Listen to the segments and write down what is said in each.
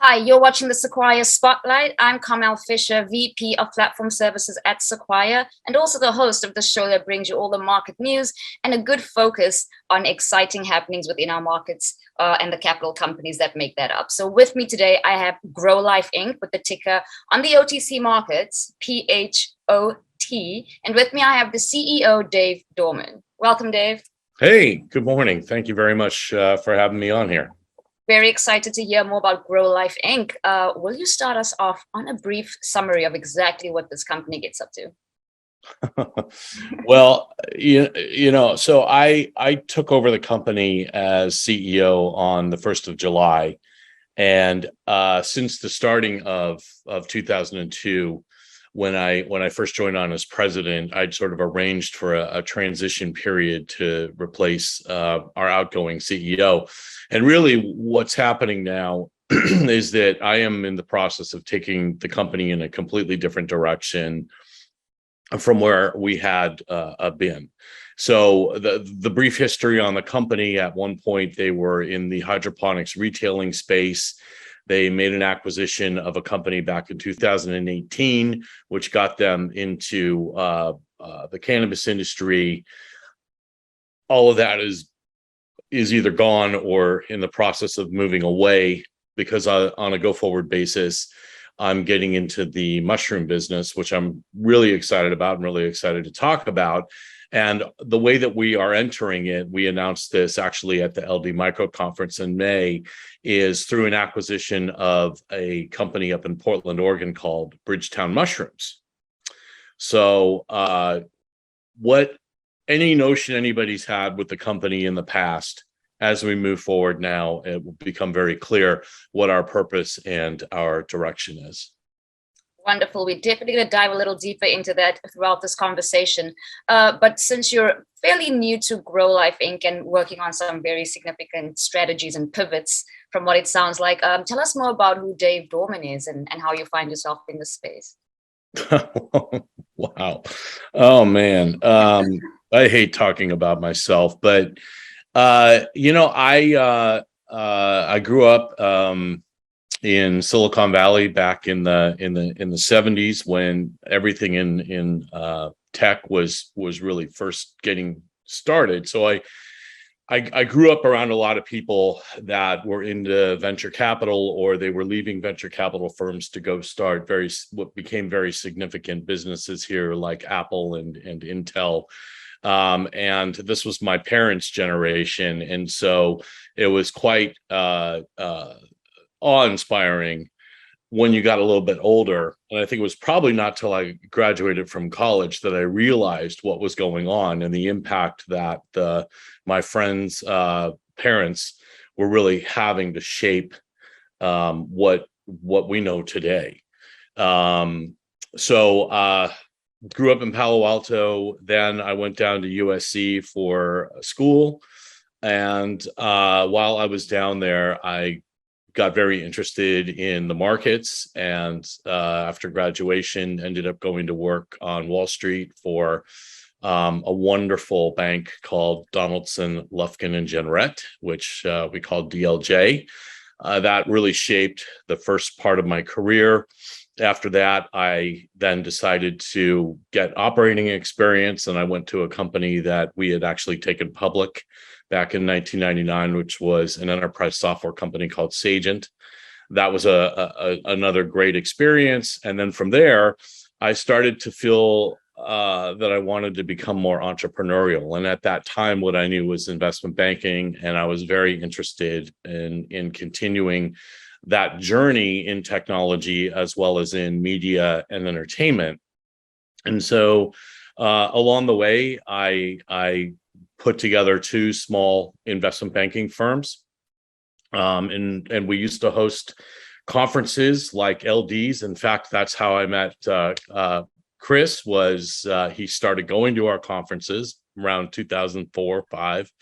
Hi, you're watching the Sequire Spotlight. I'm Carmel Fisher, VP of Platform Services at Sequire, and also the host of the show that brings you all the market news and a good focus on exciting happenings within our markets and the capital companies that make that up. So with me today, I have Growlife Inc. with the ticker on the OTC markets, PHOT. And with me, I have the CEO, Dave Dohrmann. Welcome, Dave. Hey, good morning. Thank you very much for having me on here. Very excited to hear more about Growlife Inc. Will you start us off on a brief summary of exactly what this company gets up to? Well, so I took over the company as CEO on the 1st of July. And since the starting of 2002, when I first joined on as president, I'd sort of arranged for a transition period to replace our outgoing CEO. And really what's happening now is that I am in the process of taking the company in a completely different direction from where we had been. So the brief history on the company: at one point, they were in the hydroponics retailing space. They made an acquisition of a company back in 2018, which got them into the cannabis industry. All of that is either gone or in the process of moving away, because on a go-forward basis, I'm getting into the mushroom business, which I'm really excited about and really excited to talk about. And the way that we are entering it, we announced this actually at the LD Micro Conference in May, is through an acquisition of a company up in Portland, Oregon called Bridgetown Mushrooms. So what any notion anybody's had with the company in the past, as we move forward now, it will become very clear what our purpose and our direction is. Wonderful. We're definitely going to dive a little deeper into that throughout this conversation. But since you're fairly new to Growlife Inc. and working on some very significant strategies and pivots, from what it sounds like, tell us more about who Dave Dohrmann is and how you find yourself in this space. Wow. Oh, man. I hate talking about myself, but, I grew up in Silicon Valley back in the 70s, when everything in tech was really first getting started. So I grew up around a lot of people that were into venture capital, or they were leaving venture capital firms to go start what became very significant businesses here, like Apple and Intel. And this was my parents' generation, and so it was quite awe-inspiring when you got a little bit older. And I think it was probably not till I graduated from college that I realized what was going on and the impact that my friends' parents were really having to shape what we know today. So grew up in Palo Alto. Then I went down to USC for school. And while I was down there, I got very interested in the markets, and after graduation ended up going to work on Wall Street for a wonderful bank called Donaldson, Lufkin and Jenrette, which we called DLJ. That really shaped the first part of my career. After that, I then decided to get operating experience, and I went to a company that we had actually taken public back in 1999, which was an enterprise software company called Sagent. That was another great experience. And then from there, I started to feel that I wanted to become more entrepreneurial. And at that time, what I knew was investment banking, and I was very interested in continuing that journey in technology as well as in media and entertainment. And so along the way, I put together two small investment banking firms. And we used to host conferences like LDs. In fact, that's how I met Chris. He started going to our conferences around 2004, 5.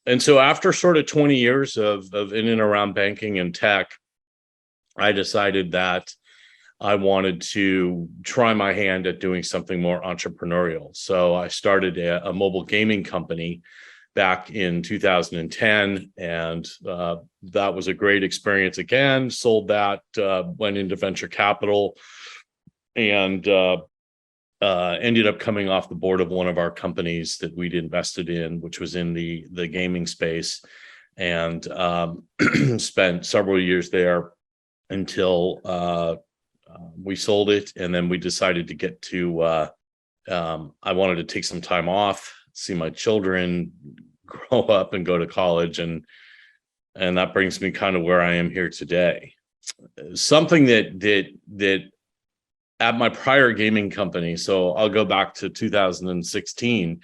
And so after sort of 20 years of in and around banking and tech, I decided that I wanted to try my hand at doing something more entrepreneurial. So I started a mobile gaming company back in 2010, and that was a great experience. Again, sold that, went into venture capital, and ended up coming off the board of one of our companies that we'd invested in, which was in the gaming space, and spent several years there until we sold it. And then we decided to get to, I wanted to take some time off, see my children grow up and go to college. And that brings me kind of where I am here today. Something that at my prior gaming company, so I'll go back to 2016,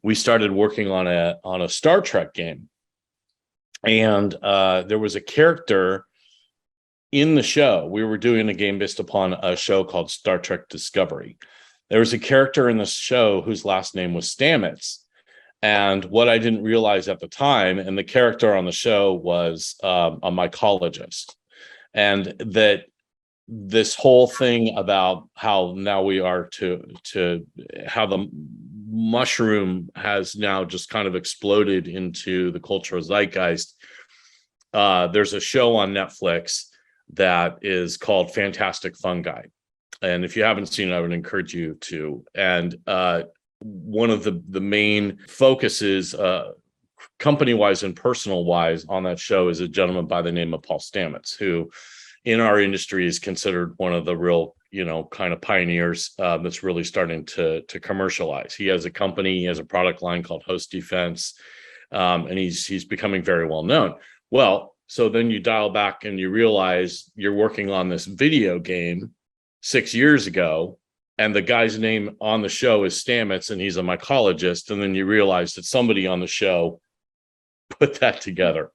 we started working on a Star Trek game. And there was a character in the show. We were doing a game based upon a show called Star Trek Discovery. There was a character in the show whose last name was Stamets. And what I didn't realize at the time, and the character on the show was a mycologist, and that this whole thing about how now we are to how the mushroom has now just kind of exploded into the cultural zeitgeist. There's a show on Netflix that is called Fantastic Fungi. And if you haven't seen it, I would encourage you to. And one of the main focuses, company-wise and personal-wise, on that show is a gentleman by the name of Paul Stamets, who in our industry is considered one of the real, kind of pioneers that's really starting to commercialize. He has a company, he has a product line called Host Defense, and he's becoming very well known. Well, so then you dial back and you realize you're working on this video game 6 years ago, and the guy's name on the show is Stamets, and he's a mycologist. And then you realize that somebody on the show put that together.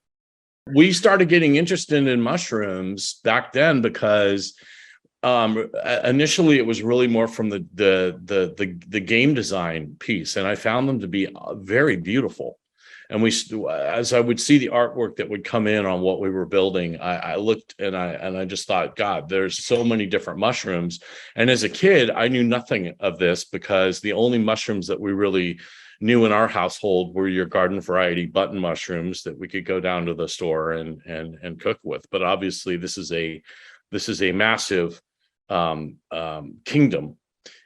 We started getting interested in mushrooms back then because initially it was really more from the game design piece, and I found them to be very beautiful. And as I would see the artwork that would come in on what we were building, I looked and I just thought, God, there's so many different mushrooms. And as a kid, I knew nothing of this because the only mushrooms that we really knew in our household were your garden variety button mushrooms that we could go down to the store and cook with. But obviously, this is a massive kingdom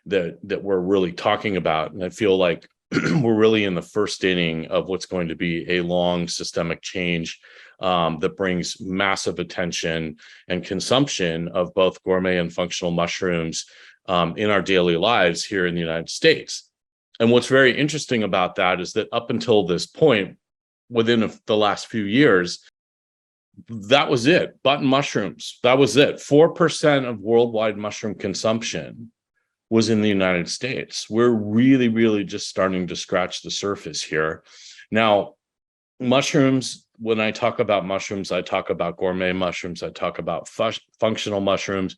that we're really talking about, and I feel like we're really in the first inning of what's going to be a long systemic change that brings massive attention and consumption of both gourmet and functional mushrooms in our daily lives here in the United States. And what's very interesting about that is that up until this point, within the last few years, that was it. Button mushrooms, that was it. 4% of worldwide mushroom consumption was in the United States. We're really, really just starting to scratch the surface here. Now, mushrooms, when I talk about mushrooms, I talk about gourmet mushrooms, I talk about functional mushrooms.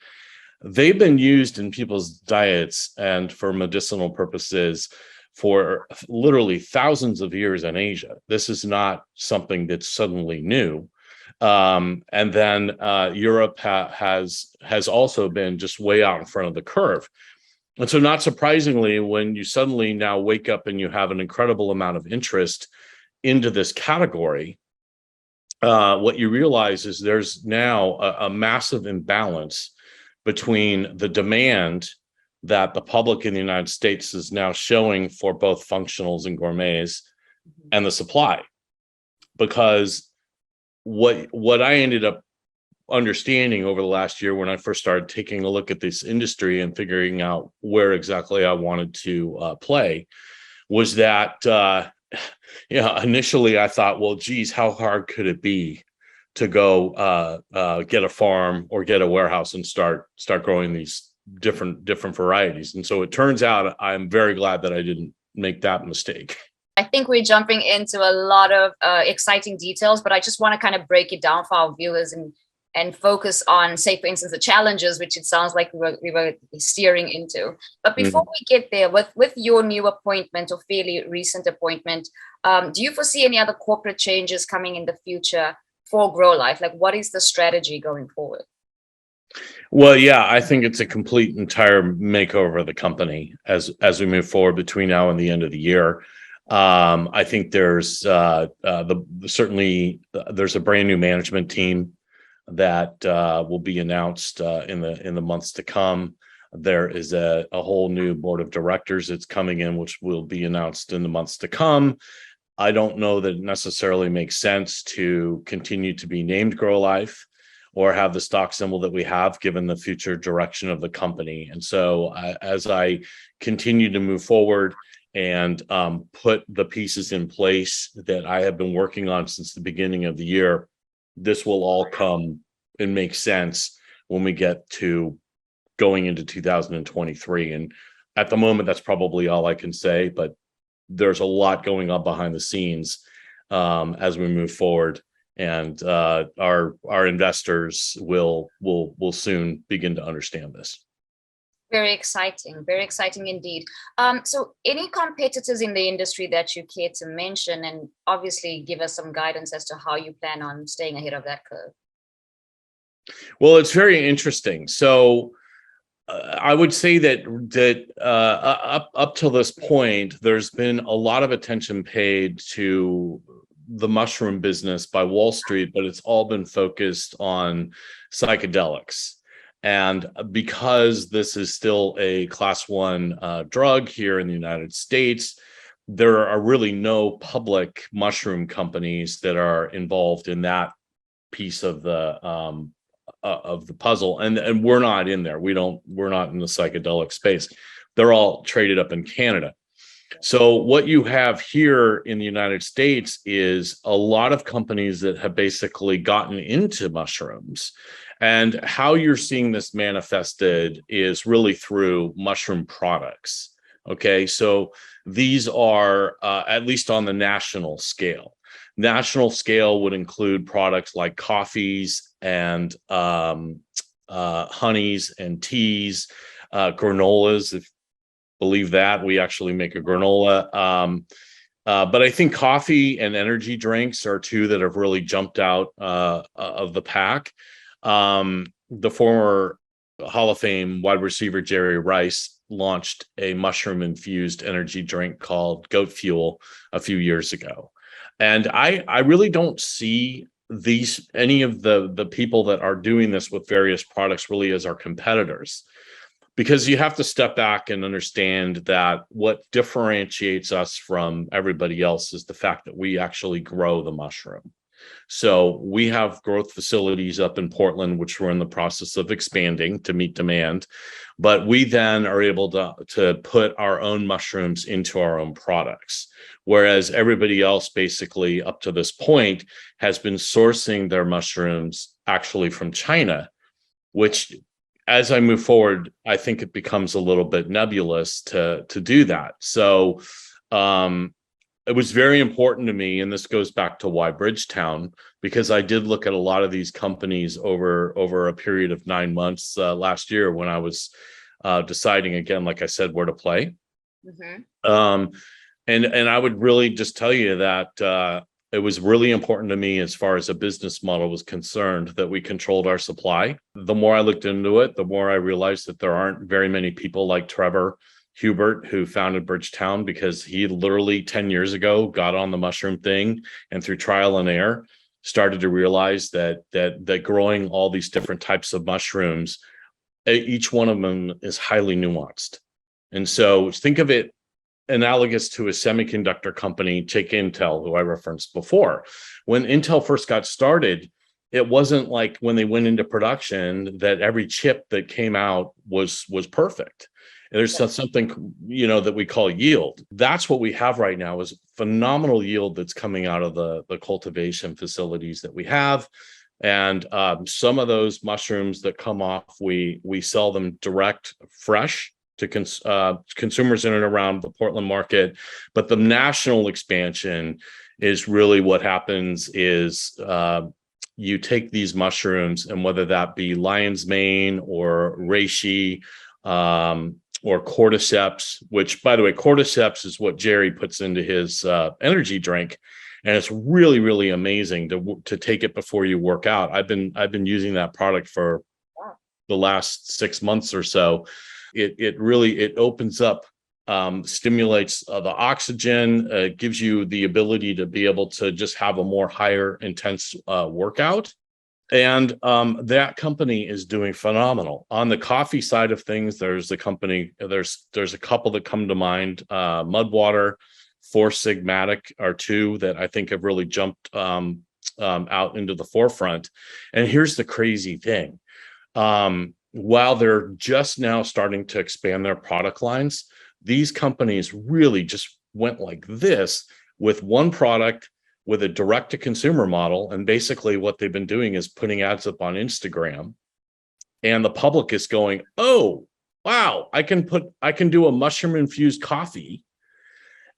They've been used in people's diets and for medicinal purposes for literally thousands of years in Asia. This is not something that's suddenly new. And then Europe has also been just way out in front of the curve. And so not surprisingly, when you suddenly now wake up and you have an incredible amount of interest into this category, what you realize is there's now a massive imbalance between the demand that the public in the United States is now showing for both functionals and gourmets and the supply. Because what I ended up understanding over the last year when I first started taking a look at this industry and figuring out where exactly I wanted to play was that initially I thought, well, geez, how hard could it be to go get a farm or get a warehouse and start growing these different varieties? And so it turns out I'm very glad that I didn't make that mistake. I think we're jumping into a lot of exciting details, but I just want to kind of break it down for our viewers and focus on, say, for instance, the challenges, which it sounds like we were steering into. But before we get there, with your new appointment or fairly recent appointment, do you foresee any other corporate changes coming in the future for Growlife? Like, what is the strategy going forward? Well, yeah, I think it's a complete entire makeover of the company as we move forward between now and the end of the year. I think there's there's a brand new management team that will be announced in the months to come. There is a whole new board of directors that's coming in, which will be announced in the months to come. I don't know that it necessarily makes sense to continue to be named Growlife or have the stock symbol that we have, given the future direction of the company. And so as I continue to move forward and put the pieces in place that I have been working on since the beginning of the year, this will all come and make sense when we get to going into 2023. And at the moment, that's probably all I can say, but there's a lot going on behind the scenes as we move forward. And our investors will soon begin to understand this. Very exciting indeed. So any competitors in the industry that you care to mention, and obviously give us some guidance as to how you plan on staying ahead of that curve? Well, it's very interesting. So I would say that up till this point, there's been a lot of attention paid to the mushroom business by Wall Street, but it's all been focused on psychedelics. And because this is still a class 1 drug here in the United States, there are really no public mushroom companies that are involved in that piece of the puzzle. And we're not in there. We're not in the psychedelic space. They're all traded up in Canada. So what you have here in the United States is a lot of companies that have basically gotten into mushrooms. And how you're seeing this manifested is really through mushroom products. Okay, so these are at least on the national scale. National scale would include products like coffees and honeys and teas, granolas. If believe that, we actually make a granola. But I think coffee and energy drinks are two that have really jumped out of the pack. The former Hall of Fame wide receiver Jerry Rice launched a mushroom infused energy drink called Goat Fuel a few years ago. And I really don't see any of the people that are doing this with various products really as our competitors, because you have to step back and understand that what differentiates us from everybody else is the fact that we actually grow the mushroom. So we have growth facilities up in Portland, which we're in the process of expanding to meet demand. But we then are able to put our own mushrooms into our own products. Whereas everybody else basically up to this point has been sourcing their mushrooms actually from China, which as I move forward, I think it becomes a little bit nebulous to do that. So it was very important to me, and this goes back to why Bridgetown, because I did look at a lot of these companies over a period of 9 months last year when I was deciding again, like I said, where to play. Mm-hmm. And I would really just tell you that it was really important to me as far as a business model was concerned that we controlled our supply. The more I looked into it, the more I realized that there aren't very many people like Trevor Hubert, who founded Bridgetown, because he literally 10 years ago got on the mushroom thing and through trial and error started to realize that growing all these different types of mushrooms, each one of them is highly nuanced. And so think of it analogous to a semiconductor company. Take Intel, who I referenced before. When Intel first got started, it wasn't like when they went into production that every chip that came out was perfect. There's something, that we call yield. That's what we have right now, is phenomenal yield that's coming out of the cultivation facilities that we have. And some of those mushrooms that come off, we sell them direct, fresh to consumers in and around the Portland market. But the national expansion is really what happens is you take these mushrooms, and whether that be lion's mane or reishi, or cordyceps, which, by the way, cordyceps is what Jerry puts into his energy drink, and it's really, really amazing to take it before you work out. I've been using that product for the last 6 months or so. It really opens up stimulates the oxygen, gives you the ability to be able to just have a more higher intense workout. And that company is doing phenomenal. On the coffee side of things, there's a couple that come to mind. Mudwater, Four Sigmatic are two that I think have really jumped out into the forefront. And here's the crazy thing. While they're just now starting to expand their product lines, these companies really just went like this with one product, with a direct-to-consumer model. And basically what they've been doing is putting ads up on Instagram. And the public is going, oh, wow, I can do a mushroom-infused coffee.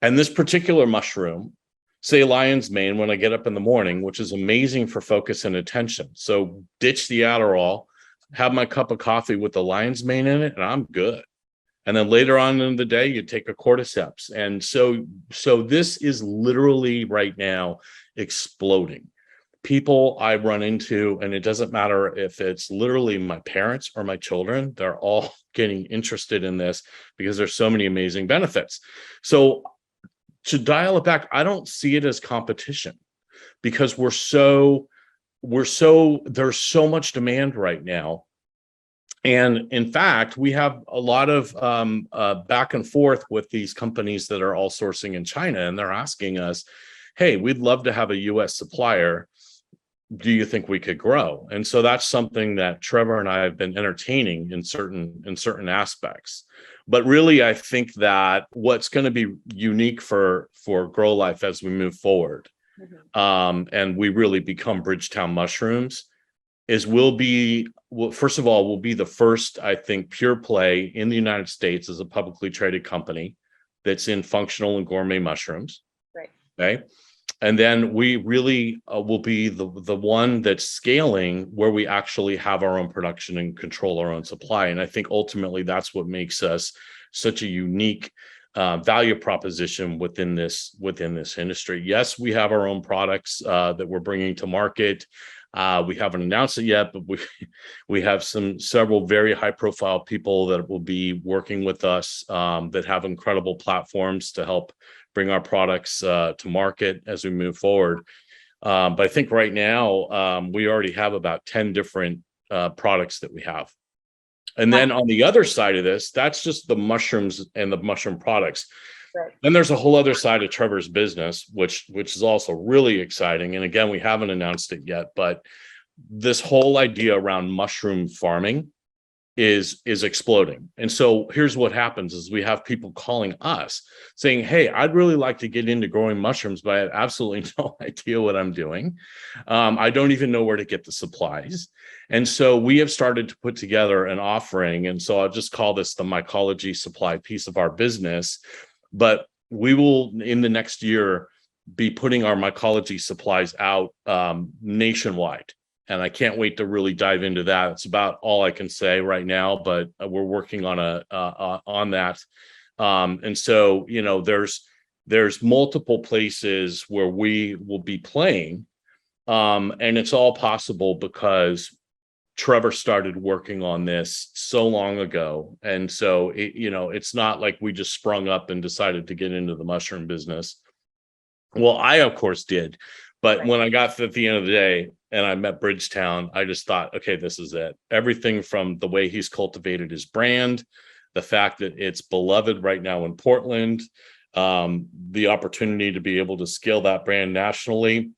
And this particular mushroom, say lion's mane, when I get up in the morning, which is amazing for focus and attention. So ditch the Adderall, have my cup of coffee with the lion's mane in it, and I'm good. And then later on in the day, you take a cordyceps. And so this is literally right now exploding. People I run into, and it doesn't matter if it's literally my parents or my children, they're all getting interested in this because there's so many amazing benefits. So to dial it back, I don't see it as competition because there's so much demand right now. And in fact, we have a lot of back and forth with these companies that are all sourcing in China, and they're asking us, hey, we'd love to have a US supplier. Do you think we could grow? And so that's something that Trevor and I have been entertaining in certain aspects. But really, I think that what's going to be unique for Growlife as we move forward, and we really become Bridgetown Mushrooms, is we'll be the first, I think, pure play in the United States as a publicly traded company that's in functional and gourmet mushrooms. Right. Okay. And then we really will be the one that's scaling where we actually have our own production and control our own supply. And I think ultimately that's what makes us such a unique value proposition within this industry. Yes, we have our own products that we're bringing to market. We haven't announced it yet, but we have several very high profile people that will be working with us that have incredible platforms to help bring our products to market as we move forward. But I think right now we already have about 10 different products that we have. And then on the other side of this, that's just the mushrooms and the mushroom products. Right. Then there's a whole other side of Trevor's business, which is also really exciting. And again, we haven't announced it yet, but this whole idea around mushroom farming is exploding. And so here's what happens is we have people calling us saying, hey, I'd really like to get into growing mushrooms, but I have absolutely no idea what I'm doing. I don't even know where to get the supplies. And so we have started to put together an offering. And so I'll just call this the mycology supply piece of our business. But we will, in the next year, be putting our mycology supplies out nationwide. And I can't wait to really dive into that. It's about all I can say right now, but we're working on that. And so, there's multiple places where we will be playing. And it's all possible because Trevor started working on this so long ago. And so, it's not like we just sprung up and decided to get into the mushroom business. Well, I, of course, did. But when I got to the end of the day and I met Bridgetown, I just thought, okay, this is it. Everything from the way he's cultivated his brand, the fact that it's beloved right now in Portland, the opportunity to be able to scale that brand nationally.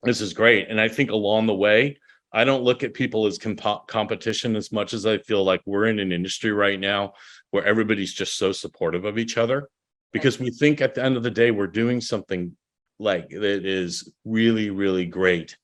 This is great. And I think along the way, I don't look at people as competition as much as I feel like we're in an industry right now where everybody's just so supportive of each other, because we think at the end of the day, we're doing something like that is really, really great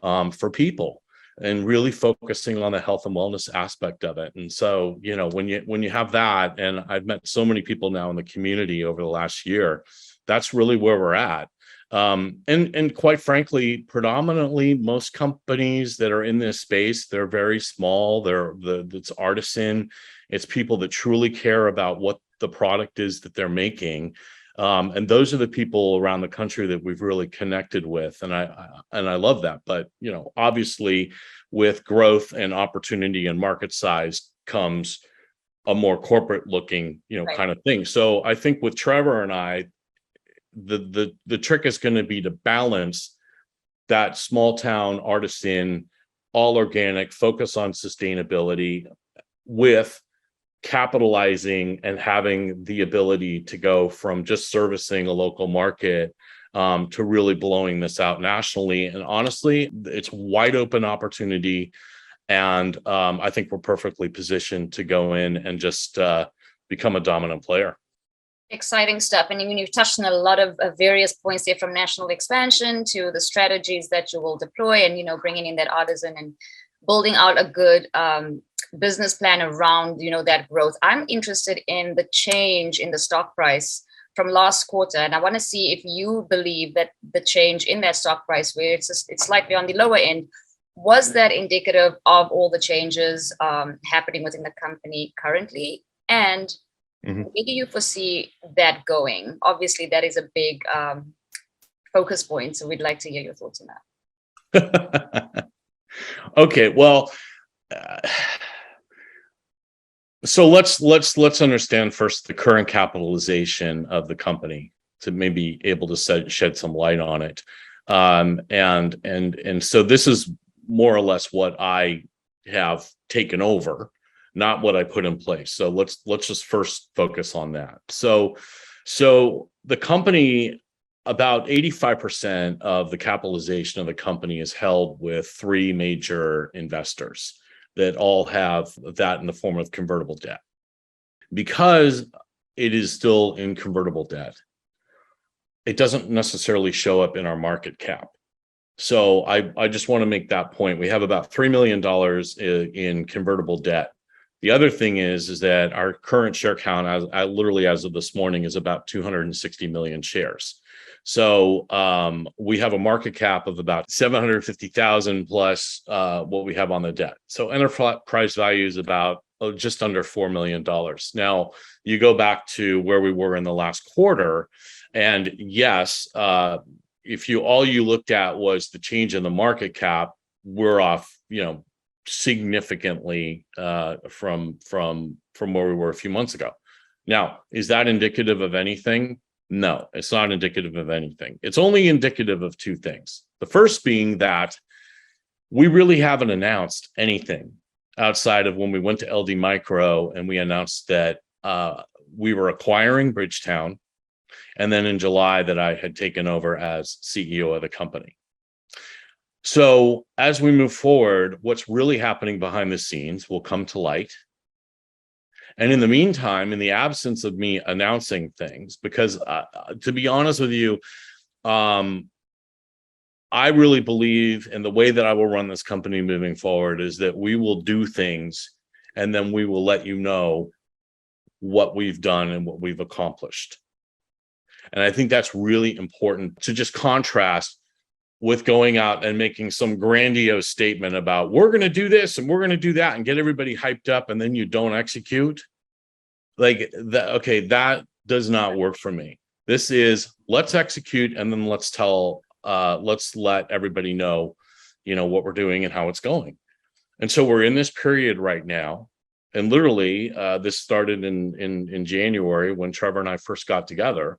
for people and really focusing on the health and wellness aspect of it. And so, when you have that, and I've met so many people now in the community over the last year, that's really where we're at. And quite frankly, predominantly most companies that are in this space, they're very small. It's artisan. It's people that truly care about what the product is that they're making. And those are the people around the country that we've really connected with. And I love that. But, obviously with growth and opportunity and market size comes a more corporate looking, Right. kind of thing. So I think with Trevor and I, the trick is going to be to balance that small town artisan, all organic, focus on sustainability with capitalizing and having the ability to go from just servicing a local market to really blowing this out nationally. And honestly, it's wide open opportunity. And I think we're perfectly positioned to go in and just become a dominant player. Exciting stuff. And you've touched on a lot of various points there, from national expansion to the strategies that you will deploy, and bringing in that artisan and building out a good business plan around that growth. I'm interested in the change in the stock price from last quarter, and I want to see if you believe that the change in that stock price, where it's slightly on the lower end, was that indicative of all the changes happening within the company currently? And where do you foresee that going? Obviously, that is a big focus point, so we'd like to hear your thoughts on that. Okay, well, so let's understand first the current capitalization of the company to maybe able to shed some light on it. And so this is more or less what I have taken over, not what I put in place. So let's just first focus on that. So the company, about 85% of the capitalization of the company is held with three major investors that all have that in the form of convertible debt. Because it is still in convertible debt, it doesn't necessarily show up in our market cap. So I just want to make that point. We have about $3 million in convertible debt. The other thing is that our current share count, as of this morning, is about 260 million shares. So we have a market cap of about 750,000 plus what we have on the debt. So enterprise value is about just under $4 million. Now you go back to where we were in the last quarter, and yes, if all you looked at was the change in the market cap, we're off, significantly from where we were a few months ago. Now, is that indicative of anything? No, it's not indicative of anything. It's only indicative of two things. The first being that we really haven't announced anything outside of when we went to LD Micro and we announced that we were acquiring Bridgetown, and then in July that I had taken over as CEO of the company. So as we move forward, what's really happening behind the scenes will come to light. And in the meantime, in the absence of me announcing things, because to be honest with you, I really believe in the way that I will run this company moving forward is that we will do things and then we will let you know what we've done and what we've accomplished. And I think that's really important to just contrast with going out and making some grandiose statement about we're going to do this and we're going to do that and get everybody hyped up, and then you don't execute. Like that, okay, that does not work for me. This is let's execute, and then let's let everybody know, what we're doing and how it's going. And so we're in this period right now, and literally this started in January when Trevor and I first got together.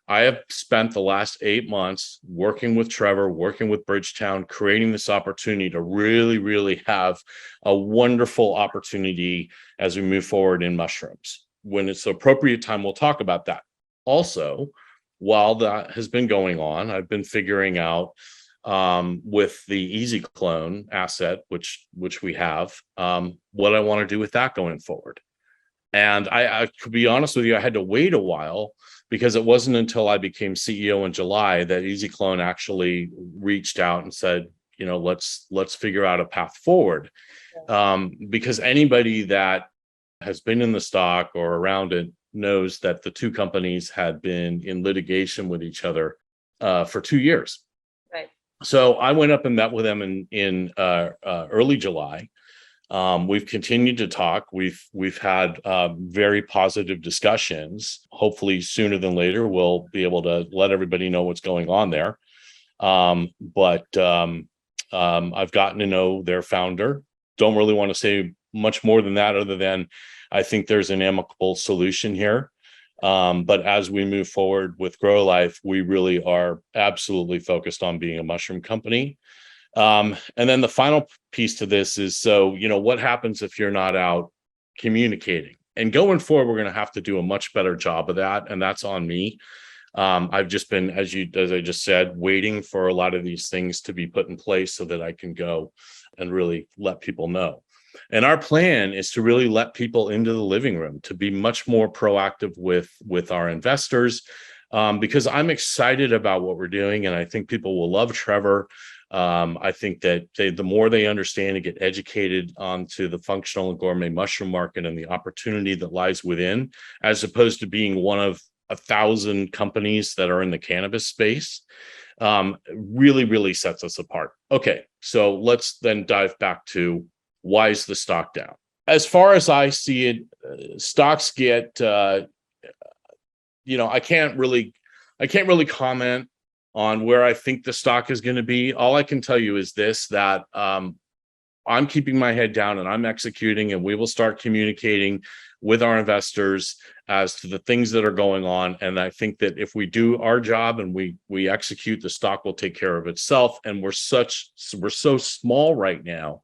I have spent the last 8 months working with Trevor, working with Bridgetown, creating this opportunity to really, really have a wonderful opportunity as we move forward in mushrooms. When it's the appropriate time, we'll talk about that. Also, while that has been going on, I've been figuring out with the Easy Clone asset, which we have, what I want to do with that going forward. And I could be honest with you, I had to wait a while because it wasn't until I became CEO in July that Easy Clone actually reached out and said, let's figure out a path forward. Because anybody that has been in the stock or around it knows that the two companies had been in litigation with each other for 2 years. Right. So I went up and met with them in early July. We've continued to talk. We've had very positive discussions. Hopefully sooner than later, we'll be able to let everybody know what's going on there. But I've gotten to know their founder. Don't really want to say much more than that, other than I think there's an amicable solution here. But as we move forward with Growlife, we really are absolutely focused on being a mushroom company. And then the final piece to this is, so, what happens if you're not out communicating? And going forward, we're going to have to do a much better job of that. And that's on me. I've just been, as I just said, waiting for a lot of these things to be put in place so that I can go and really let people know. And our plan is to really let people into the living room, to be much more proactive with our investors, because I'm excited about what we're doing. And I think people will love Trevor. I think that the more they understand and get educated onto the functional and gourmet mushroom market and the opportunity that lies within, as opposed to being one of 1,000 companies that are in the cannabis space, really, really sets us apart. Okay, so let's then dive back to, why is the stock down? As far as I see it, stocks get, I can't really comment on where I think the stock is going to be. All I can tell you is this, that I'm keeping my head down and I'm executing, and we will start communicating with our investors as to the things that are going on. And I think that if we do our job and we execute, the stock will take care of itself. And we're so small right now,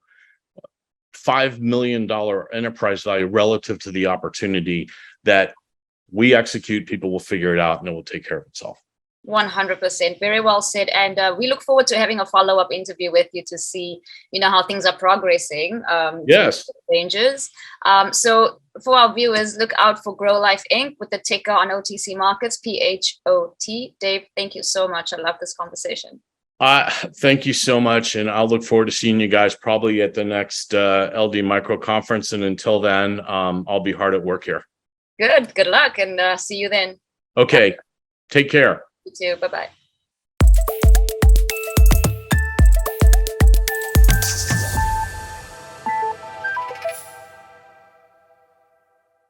$5 million enterprise value relative to the opportunity, that we execute, people will figure it out and it will take care of itself. 100%. Very well said. And we look forward to having a follow-up interview with you to see, how things are progressing. Yes. Changes. So for our viewers, look out for Growlife Inc. with the ticker on OTC markets, PHOT. Dave, thank you so much. I love this conversation. Thank you so much. And I'll look forward to seeing you guys probably at the next LD Micro Conference. And until then, I'll be hard at work here. Good luck, and see you then. Okay. Take care. You too. Bye-bye.